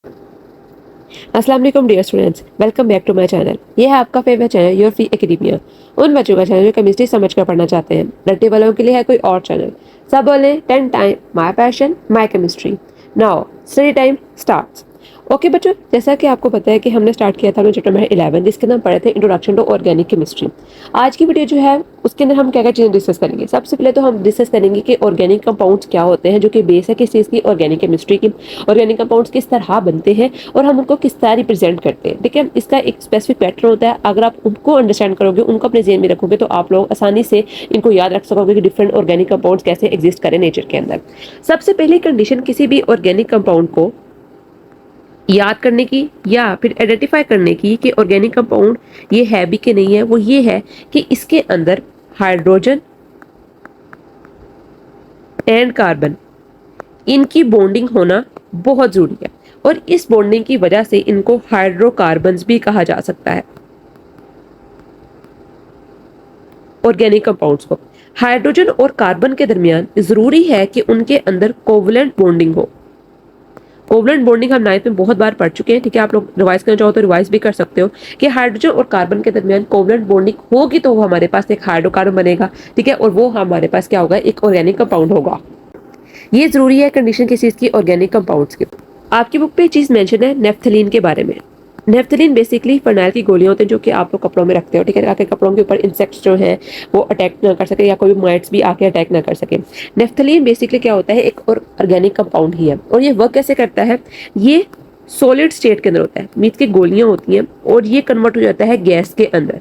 अस्सलाम वालेकुम dear students, welcome back to my channel. ये है आपका favourite channel your free academia. उन बच्चों का चैनल जो केमिस्ट्री समझ कर पढ़ना चाहते हैं। रट्टे वालों के लिए है कोई और चैनल। सब बोले 10 time my passion my chemistry. Now study time starts. Okay बच्चों, जैसा कि आपको पता है कि हमने स्टार्ट किया था अपना चैप्टर नंबर 11 जिसके अंदर हम पढ़े थे इंट्रोडक्शन टू ऑर्गेनिक केमिस्ट्री। आज की वीडियो जो है उसके अंदर हम क्या क्या चीज़ें डिस्कस करेंगे। सबसे पहले तो हम डिस्कस करेंगे कि ऑर्गेनिक कंपाउंड्स क्या होते हैं, जो कि बेस है किस चीज़ की, ऑर्गेनिक केमिस्ट्री की। ऑर्गेनिक कंपाउंड्स किस तरह बनते हैं और हम उनको किस तरह रिप्रेजेंट करते हैं। ठीक है, इसका एक स्पेसिफिक पैटर्न होता है। अगर आप उनको अंडरस्टैंड करोगे, उनको अपने जेहन में रखोगे, तो आप लोग आसानी से इनको याद रख सकोगे कि डिफरेंट ऑर्गेनिक कंपाउंड्स कैसे एग्जिस्ट करें नेचर के अंदर। सबसे पहली कंडीशन किसी भी ऑर्गेनिक कंपाउंड को याद करने की या फिर आइडेंटिफाई करने की कि ऑर्गेनिक कंपाउंड ये है भी कि नहीं है, वो ये है कि इसके अंदर हाइड्रोजन एंड कार्बन इनकी बॉन्डिंग होना बहुत जरूरी है। और इस बॉन्डिंग की वजह से इनको हाइड्रोकार्बन्स भी कहा जा सकता है। ऑर्गेनिक कंपाउंड्स को हाइड्रोजन और कार्बन के दरमियान जरूरी है कि उनके अंदर कोवलेंट बॉन्डिंग हो। कोवलेंट बॉन्डिंग हम 9th में बहुत बार पढ़ चुके हैं। ठीक है, आप लोग रिवाइज करना चाहो तो रिवाइज भी कर सकते हो कि हाइड्रोजन और कार्बन के दरमियान कोवलेंट बॉन्डिंग होगी तो वो हमारे पास एक हाइड्रोकार्बन बनेगा। ठीक है, और वो हमारे पास क्या होगा, एक ऑर्गेनिक कंपाउंड होगा। ये जरूरी है कंडीशन किस चीज की, ऑर्गेनिक कंपाउंड्स की। आपकी बुक पे चीज मेंशन है नेफ्थलीन के बारे में। नेफ्थलीन बेसिकली फर्नाइल की गोलियां होती हैं जो कि आप लोग कपड़ों में रखते हो। ठीक है, ताकि कपड़ों के ऊपर इंसेक्ट्स जो हैं वो अटैक ना कर सके या कोई माइट्स भी आके अटैक ना कर सके। नेफ्थलीन बेसिकली क्या होता है, एक और ऑर्गेनिक कंपाउंड ही है। और ये वर्क कैसे करता है, ये सॉलिड स्टेट के अंदर होता है, मीट की गोलियां होती हैं और ये कन्वर्ट हो जाता है गैस के अंदर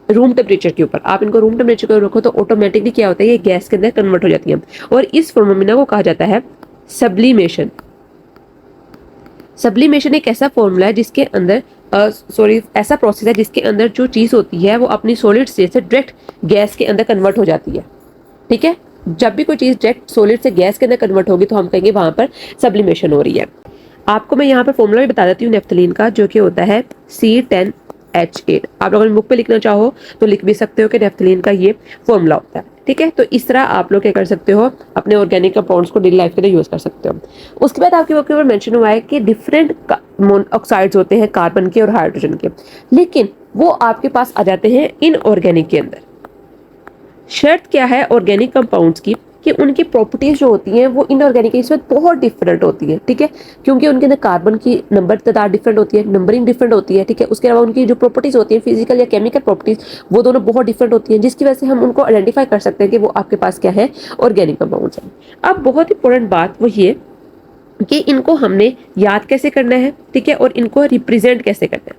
रूम टेम्परेचर के ऊपर। आप इनको रूम टेम्परेचर पर रखो तो ऑटोमेटिकली क्या होता है, ये गैस के अंदर कन्वर्ट हो जाती है। और इस फॉर्मूला को कहा जाता है सब्लिमेशन। सब्लिमेशन एक ऐसा फॉर्मूला है जिसके अंदर ऐसा प्रोसेस है जिसके अंदर जो चीज़ होती है वो अपनी सॉलिड स्टेट से डायरेक्ट गैस के अंदर कन्वर्ट हो जाती है। ठीक है, जब भी कोई चीज़ डायरेक्ट सॉलिड से गैस के अंदर कन्वर्ट होगी तो हम कहेंगे वहां पर सब्लिमेशन हो रही है। आपको मैं यहाँ पर फॉर्मूला भी बता देती हूँ नेफ्थलीन का, जो कि होता है C10H8। आप लोग बुक पे लिखना चाहो तो लिख भी सकते हो कि नेफ्थलीन का ये फॉर्मूला होता है। ठीक है, तो इस तरह आप लोग क्या कर सकते हो, अपने ऑर्गेनिक कंपाउंड्स को डेली लाइफ के लिए यूज कर सकते हो। उसके बाद आपके बुक के ऊपर मेंशन हुआ है कि डिफरेंट ऑक्साइड्स होते हैं कार्बन के और हाइड्रोजन के, लेकिन वो आपके पास आ जाते हैं इनऑर्गेनिक के अंदर। शर्त क्या है ऑर्गेनिक कंपाउंड्स की कि उनकी प्रॉपर्टीज जो होती हैं वो इनऑर्गेनिक के इसमें बहुत डिफरेंट होती है। ठीक है, क्योंकि उनके अंदर कार्बन की नंबर तादाद डिफरेंट होती है, नंबरिंग डिफरेंट होती है। ठीक है, उसके अलावा उनकी जो प्रॉपर्टीज होती है फिजिकल या केमिकल प्रॉपर्टीज, वो दोनों बहुत डिफरेंट होती हैं, जिसकी वजह से हम उनको आइडेंटिफाई कर सकते हैं कि वो आपके पास क्या है, ऑर्गेनिक कंपाउंड्स हैं। अब बहुत इंपॉर्टेंट बात वो ये कि इनको हमने याद कैसे करना है, ठीक है, और इनको रिप्रेजेंट कैसे करना है।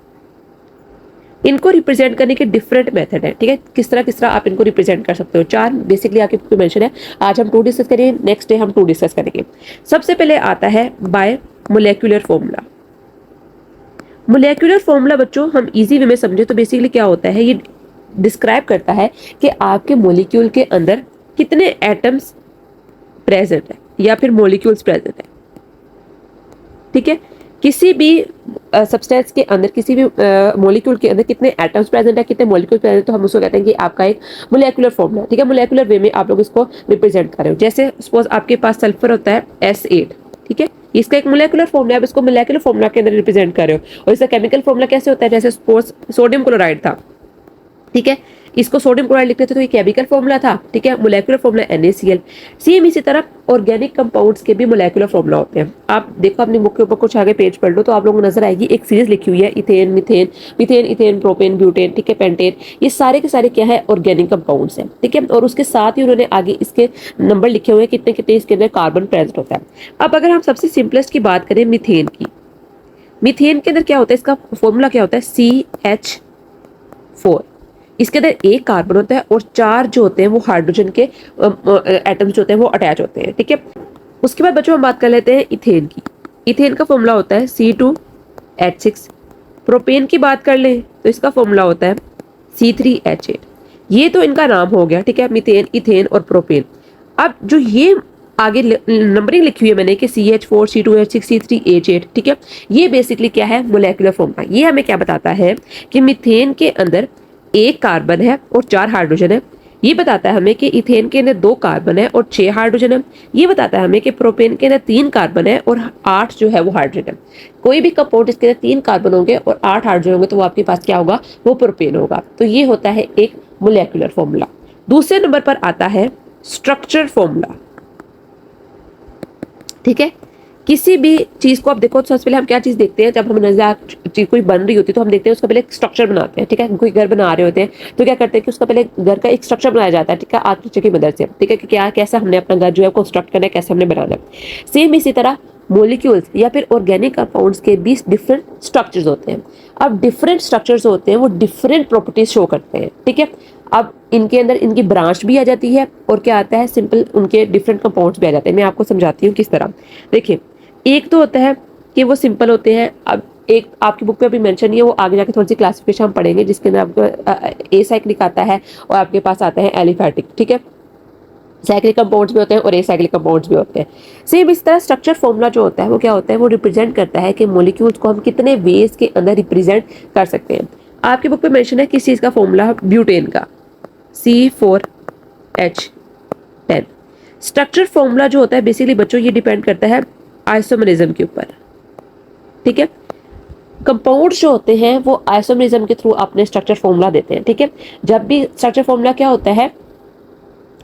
इनको रिप्रेजेंट करने के डिफरेंट मेथड है। ठीक है, किस तरह आप इनको रिप्रेजेंट कर सकते हो। 4 बेसिकली आपके बुक में मेंशन है। आज हम 2 डिस्कस करेंगे, नेक्स्ट डे हम 2 डिस्कस करेंगे। सबसे पहले आता है by molecular formula. Molecular formula बच्चों हम इजी वे में समझे तो बेसिकली क्या होता है, ये डिस्क्राइब करता है कि आपके मोलिक्यूल के अंदर कितने एटम्स प्रेजेंट है या फिर मोलिक्यूल्स प्रेजेंट है। ठीक है, किसी भी सब्सटेंस के अंदर, किसी भी मॉलिक्यूल के अंदर कितने एटम्स प्रेजेंट है, कितने मॉलिक्यूल प्रेजेंट है, तो हम उसको कहते हैं कि आपका एक मोलेकुलर फॉर्मूला। ठीक है, मोलेकुलर वे में आप लोग इसको रिप्रेजेंट कर रहे हो। जैसे सपोज आपके पास सल्फर होता है S8। ठीक है, इसका एक मोलेकुलर फॉर्मूला, आप इसको मोलेकुलर फॉर्मूला के अंदर रिप्रेजेंट कर रहे हो। और इसका केमिकल फॉर्मूला कैसे होता है, जैसे सपोज सोडियम क्लोराइड था। ठीक है, इसको सोडियम क्लोराइड लिखते थे तो ये केमिकल फॉर्मूला था। ठीक है, मोलेकुलर फॉर्मूला NaCl। सेम इसी तरह ऑर्गेनिक कंपाउंड्स के भी मोलेकुलर फॉर्मूला होते हैं। आप देखो अपनी बुक के ऊपर कुछ आगे पेज पढ़ लो तो आप लोगों को नजर आएगी एक सीरीज लिखी हुई है, ethane, methane, methane, ethane, propane, butane, ठीक है, पेंटेन। ये सारे के सारे क्या है, ऑर्गेनिक कंपाउंड्स हैं। ठीक है, और उसके साथ ही उन्होंने आगे इसके नंबर लिखे हुए हैं कितने कितने इसके अंदर कार्बन प्रेजेंट होता है। अब अगर हम सबसे सिंपलेस्ट की बात करें मीथेन की, मीथेन के अंदर क्या होता है, इसका फॉर्मूला क्या होता है, CH4। इसके अंदर एक कार्बन होता है और 4 जो होते हैं वो हाइड्रोजन के एटम्स जो होते हैं वो अटैच होते हैं। ठीक है, उसके बाद बच्चों हम बात कर लेते हैं इथेन की। इथेन का फॉर्मूला होता है C2H6। प्रोपेन की बात कर लें तो इसका फॉर्मूला होता है C3H8। ये तो इनका नाम हो गया। ठीक है, मीथेन, इथेन और प्रोपेन। अब जो ये आगे नंबरिंग लिखी हुई है मैंने कि CH4, C2H6, C3H8। ठीक है, ये बेसिकली क्या है, मोलेकुलर फॉर्मूला। ये हमें क्या बताता है कि मीथेन के अंदर एक कार्बन है और 4 हाइड्रोजन है। ये बताता है हमें कि इथेन के अंदर 2 कार्बन है और 6 हाइड्रोजन है। ये बताता है हमें कि प्रोपेन के अंदर 3 कार्बन है और 8 जो है वो हाइड्रोजन है। कोई भी कंपाउंड इसके अंदर 3 कार्बन होंगे और 8 हाइड्रोजन होंगे तो वो आपके पास क्या होगा, वो प्रोपेन होगा। तो ये होता है एक मोलेकुलर फॉर्मूला। दूसरे नंबर पर आता है स्ट्रक्चर फॉर्मूला। ठीक है, किसी भी चीज को आप देखो तो सबसे पहले हम क्या चीज देखते हैं, जब हम नजर चीज कोई बन रही होती है तो हम देखते हैं उसका पहले एक स्ट्रक्चर बनाते हैं। ठीक है, कोई घर बना रहे होते हैं तो क्या करते हैं कि उसका पहले घर का एक स्ट्रक्चर बनाया जाता है। ठीक है, आर्किटेक्चर की मदद से। ठीक है, कि क्या कैसे हमने अपना घर जो है कंस्ट्रक्ट करना है, कैसे हमने बनाना है। सेम इसी तरह मोलिक्यूल्स या फिर ऑर्गेनिक कंपाउंड्स के बीच डिफरेंट स्ट्रक्चर्स होते हैं। अब डिफरेंट स्ट्रक्चर्स होते हैं वो डिफरेंट प्रॉपर्टीज शो करते हैं। ठीक है, अब इनके अंदर इनकी ब्रांच भी आ जाती है और क्या आता है, सिंपल उनके डिफरेंट कंपाउंड्स भी आ जाते हैं। मैं आपको समझाती हूँ किस तरह। देखिए, एक तो होता है कि वो सिंपल होते हैं। अब एक आपकी बुक पे अभी मेंशन नहीं है, वो आगे जाके थोड़ी सी क्लासिफिकेशन हम पढ़ेंगे, जिसके अंदर आपको एसाइक्लिक आता है और आपके पास आता है एलिफैटिक। ठीक है, साइक्लिक कंपाउंड्स भी होते हैं और एसाइक्लिक कंपाउंड्स भी होते हैं। सेम इस तरह स्ट्रक्चर फॉर्मूला जो होता है वो क्या होता है, वो रिप्रेजेंट करता है कि मॉलिक्यूल्स को हम कितने वेज के अंदर रिप्रेजेंट कर सकते हैं। आपकी बुक पे मेंशन है किस चीज़ का फॉर्मूला, ब्यूटेन का, C4H10। स्ट्रक्चर फॉर्मूला जो होता है बेसिकली बच्चों ये डिपेंड करता है आइसोमरिज्म के ऊपर। ठीक है, कंपाउंड जो होते हैं वो आइसोमरिज्म के थ्रू अपने स्ट्रक्चर फॉर्मूला देते हैं। ठीक है, जब भी स्ट्रक्चर फॉर्मूला क्या होता है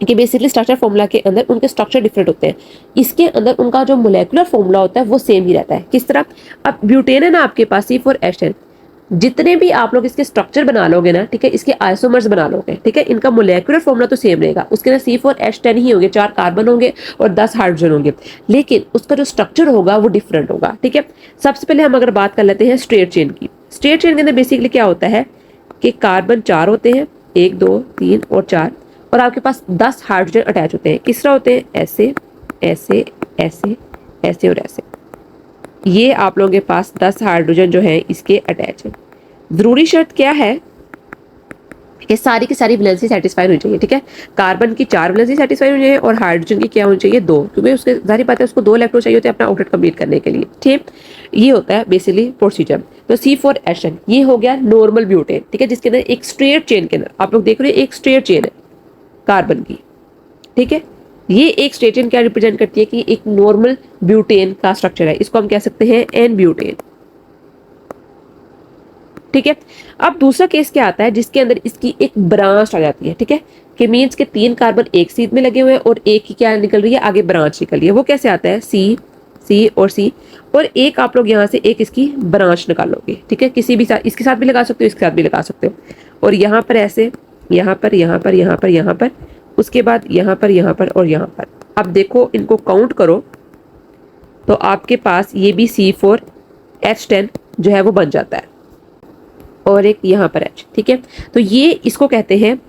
कि बेसिकली स्ट्रक्चर फॉर्मूला के अंदर उनके स्ट्रक्चर डिफरेंट होते हैं, इसके अंदर उनका जो मोलेकुलर फॉर्मूला होता है वो सेम ही रहता है। किस तरह, अब ब्यूटेन है ना आपके पास C4H10, जितने भी आप लोग इसके स्ट्रक्चर बना लोगे ना, ठीक है, इसके आइसोमर्स बना लोगे, ठीक है, इनका मोलेकुलर फॉर्मूला तो सेम रहेगा। उसके अंदर C4H10 ही होंगे, 4 कार्बन होंगे और 10 हाइड्रोजन होंगे, लेकिन उसका जो स्ट्रक्चर होगा वो डिफरेंट होगा। ठीक है, सबसे पहले हम अगर बात कर लेते हैं स्ट्रेट चेन की। स्ट्रेट चेन के अंदर बेसिकली क्या होता है कि कार्बन 4 होते हैं, 1 2 3 और 4, और आपके पास 10 हाइड्रोजन अटैच होते हैं। किस तरह होते हैं, ऐसे ऐसे ऐसे ऐसे और ऐसे। ये आप लोगों के पास 10 हाइड्रोजन जो है इसके अटैच है। जरूरी शर्त क्या है कि सारी की सारी वैलेंसी सेटिस्फाई होनी चाहिए। ठीक है, कार्बन की 4 वैलेंसी सेटिस्फाई होनी चाहिए और हाइड्रोजन की क्या होनी चाहिए, 2, क्योंकि उसके जाहिर बात है उसको 2 इलेक्ट्रॉन चाहिए होते हैं अपना आउटलेट कंप्लीट करने के लिए। ठीक, ये होता है बेसिकली प्रोसीजर। तो C4H10 ये हो गया नॉर्मल ब्यूटेन। ठीक है, जिसके अंदर एक स्ट्रेट चेन के अंदर आप लोग देख रहे हो एक स्ट्रेट चेन है कार्बन की। ठीक है, ये एक स्ट्रेट चेन क्या रिप्रेजेंट करती है कि एक नॉर्मल ब्यूटेन का स्ट्रक्चर है, इसको हम कह सकते हैं एन ब्यूटेन। ठीक है, अब दूसरा केस क्या आता है जिसके अंदर इसकी एक ब्रांच आ जाती है। ठीक है, कि मीन्स के 3 कार्बन एक सीध में लगे हुए हैं और एक ही क्या निकल रही है, आगे ब्रांच निकल रही है। वो कैसे आता है, C C और C, और एक आप लोग यहाँ से एक इसकी ब्रांच निकालोगे। ठीक है, किसी भी साथ, इसके साथ भी लगा सकते हो, इसके साथ भी लगा सकते हो, और यहाँ पर ऐसे, यहाँ पर यहाँ पर यहाँ पर यहाँ पर, उसके बाद यहाँ पर यहाँ पर और यहाँ पर। अब देखो इनको काउंट करो तो आपके पास ये भी C4H10 जो है वो बन जाता है, और एक यहाँ पर H। ठीक है, तो ये इसको कहते हैं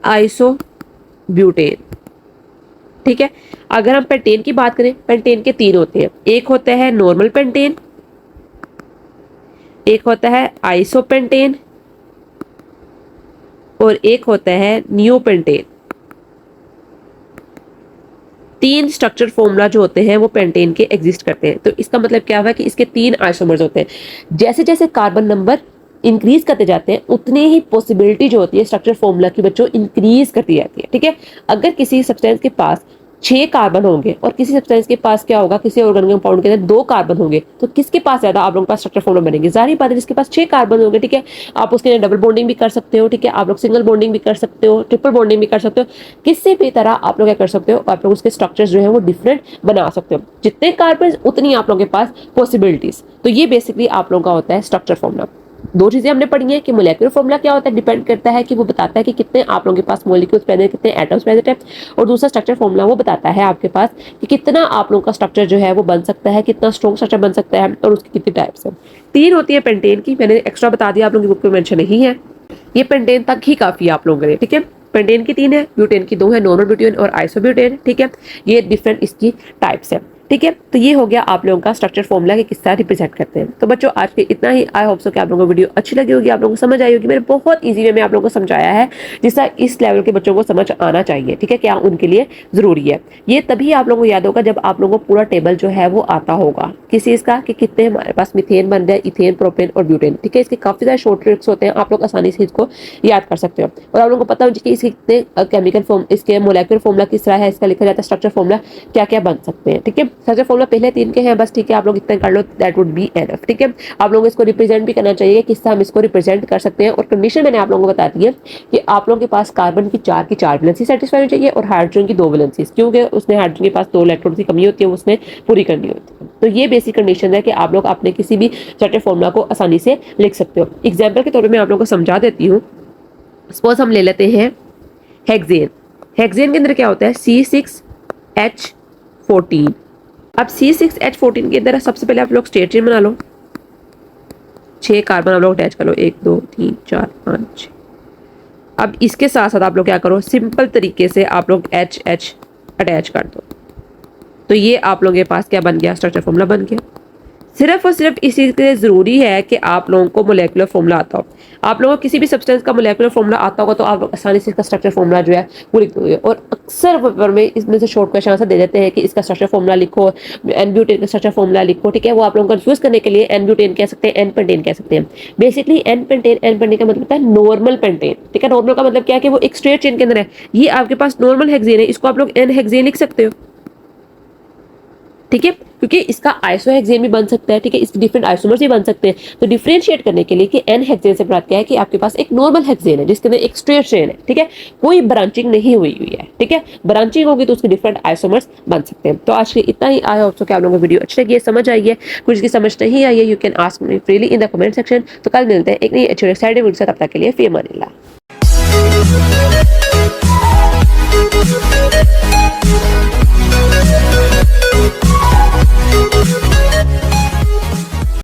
आइसोब्यूटेन। ठीक है, अगर हम पेंटेन की बात करें, पेंटेन के 3 होते हैं। एक होता है नॉर्मल पेंटेन, एक होता है आइसोपेंटेन और एक होता है नियोपेंटेन। 3 स्ट्रक्चर फॉर्मूला जो होते हैं वो पेंटेन के एग्जिस्ट करते हैं। तो इसका मतलब क्या हुआ कि इसके 3 आइसोमर्स होते हैं। जैसे जैसे कार्बन नंबर इंक्रीज करते जाते हैं उतनी ही पॉसिबिलिटी जो होती है स्ट्रक्चर फॉर्मूला की बच्चों इंक्रीज करती जाती है। ठीक है, अगर किसी सब्सटेंस के पास 6 कार्बन होंगे और किसी सब्सटेंस के पास क्या होगा, किसी ऑर्गेनिक कंपाउंड के अंदर 2 कार्बन होंगे, तो किसके पास ज्यादा आप लोगों के पास स्ट्रक्चर फॉर्मूला बनेंगे, जाहिर बात है जिसके पास 6 कार्बन होंगे। ठीक है, आप उसके अंदर डबल बॉन्डिंग भी कर सकते हो। ठीक है, आप लोग सिंगल बॉन्डिंग भी कर सकते हो, ट्रिपल बॉन्डिंग भी कर सकते हो, किसी भी तरह आप लोग क्या कर सकते हो, आप लोग उसके स्ट्रक्चर्स जो है वो डिफरेंट बना सकते हो। जितने कार्बन उतनी आप लोगों के पास पॉसिबिलिटीज। तो ये बेसिकली आप लोगों का होता है स्ट्रक्चर फॉर्मूला। 2 चीजें हमने पढ़ी हैं कि मोलेकुलर फॉर्मूला क्या होता है, डिपेंड करता है कि वो बताता है कि कितने आप लोगों के पास मॉलिक्यूल्स प्रेजेंट है, कितने एटम्स प्रेजेंट है, और दूसरा स्ट्रक्चर फॉर्मूला वो बताता है आपके पास कि कितना आप लोगों का स्ट्रक्चर जो है वो बन सकता है, कितना स्ट्रॉन्ग स्ट्रक्चर बन सकता है और उसकी कितनी टाइप्स है। 3 होती है पेंटेन की, मैंने एक्स्ट्रा बता दिया, आप लोगों की बुक में मेंशन नहीं है, ये पेंटेन तक ही काफी है आप लोगों के लिए। ठीक है, पेंटेन की 3 है, ब्यूटेन की 2 है, नॉर्मल ब्यूटेन और आइसोब्यूटेन। ठीक है, ये डिफरेंट इसकी टाइप्स है। ठीक है, तो ये हो गया आप लोगों का स्ट्रक्चर फॉर्मूला के किस तरह रिप्रेजेंट करते हैं। तो बच्चों आज के इतना ही। आई होप सो कि आप लोगों को वीडियो अच्छी लगी होगी, आप लोगों को समझ आई होगी। मैंने बहुत ईजी वे में आप लोगों को समझाया है जिसका इस लेवल के बच्चों को समझ आना चाहिए। ठीक है, क्या उनके लिए जरूरी है। ये तभी आप लोगों को याद होगा जब आप लोगों को पूरा टेबल जो है वो आता होगा किस चीज का, कि कितने हमारे पास मीथेन बन रहा है, इथेन, प्रोपेन और ब्यूटेन। ठीक है, इसके काफी सारे शॉर्ट ट्रिक्स होते हैं, आप लोग आसानी से इसको याद कर सकते हो। और आप लोगों को पता हो कि इसके कितने केमिकल फॉर्म, इसके मोलेकुलर फॉर्मूला किस तरह है, इसका लिखा जाता है स्ट्रक्चर फॉर्मूला क्या क्या बन सकते हैं। ठीक है, स्ट्रक्चर फॉर्मूला पहले 3 के हैं बस। ठीक है, आप लोग इतना कर लो, दैट वुड बी एनफ। ठीक है, आप लोगों को इसको रिप्रेजेंट भी करना चाहिए, किस तरह हम इसको रिप्रेजेंट कर सकते हैं। और कंडीशन मैंने आप लोगों को बता दी है कि आप लोगों के पास कार्बन की 4 की 4 वैलेंसी सेटिस्फाई होनी चाहिए और हाइड्रोजन की 2 वैलेंसी, क्योंकि उसने हाइड्रोजन के पास 2 इलेक्ट्रॉन की कमी होती है, उसने पूरी करनी होती है। तो ये बेसिक कंडीशन है कि आप लोग अपने किसी भी स्ट्रक्चर फॉर्मूला को आसानी से लिख सकते हो। एग्जाम्पल के तौर पर मैं आप लोगों को समझा देती हूँ। सपोज हम ले लेते हैं हेक्सेन। हेक्सेन के अंदर क्या होता है, C6H14। अब C6H14 के अंदर सबसे पहले आप लोग स्टेट चेन बना लो, 6 कार्बन आप लोग अटैच कर लो, 1 2 3 4 5 6। अब इसके साथ साथ आप लोग क्या करो, सिंपल तरीके से आप लोग HH अटैच कर दो। तो ये आप लोगों के पास क्या बन गया, स्ट्रक्चर फॉर्मूला बन गया। सिर्फ और सिर्फ इसी के लिए जरूरी है कि आप लोगों को मोलेकुलर फॉर्मूला आता हो। आप लोगों को किसी भी सब्सटेंस का मोलेकुलर फॉर्मूला आता होगा तो आप आसानी से इसका स्ट्रक्चर फॉर्मूला जो है वो लिख दोगे। और अक्सर पेपर में इसमें से शॉर्ट क्वेश्चन आंसर दे देते हैं कि इसका स्ट्रक्चर फॉर्मूला लिखो, एन ब्यूटेन का स्ट्रक्चर फॉर्मूला लिखो। ठीक है, वो आप लोगों को कंफ्यूज करने के लिए एन ब्यूटेन कह सकते हैं, एन पेंटेन कह सकते हैं। बेसिकली एन पेंटेन का मतलब होता है नॉर्मल पेंटेन। ठीक है, नॉर्मल का मतलब क्या है कि वो एक स्ट्रेट चेन के अंदर है। ये आपके पास नॉर्मल हेक्सेन है, इसको आप लोग एन हेक्सेन लिख सकते हो। ठीक है, क्योंकि इसका आइसो हेक्सेन भी बन सकता है। ठीक है, इसके डिफरेंट आइसोमर्स भी बन सकते हैं। तो डिफरेंशिएट करने के लिए कि एन हेक्सेन से बात क्या है कि आपके पास एक नॉर्मल हेक्सेन है जिसके अंदर एक स्ट्रेट चेन है। ठीक है, कोई ब्रांचिंग नहीं हुई है। ठीक है, ब्रांचिंग होगी तो उसके डिफरेंट आइसोमर्स बन सकते हैं। तो आज के इतना ही। आई होप सो कि आप लोगों को वीडियो अच्छी लगी है, समझ आई है। कुछ की समझ नहीं आई है, you can ask me freely in the comment section. तो कल मिलते हैं एक नई अच्छी एक्साइटिंग वीडियो से, तब तक के लिए फी अमान अल्लाह।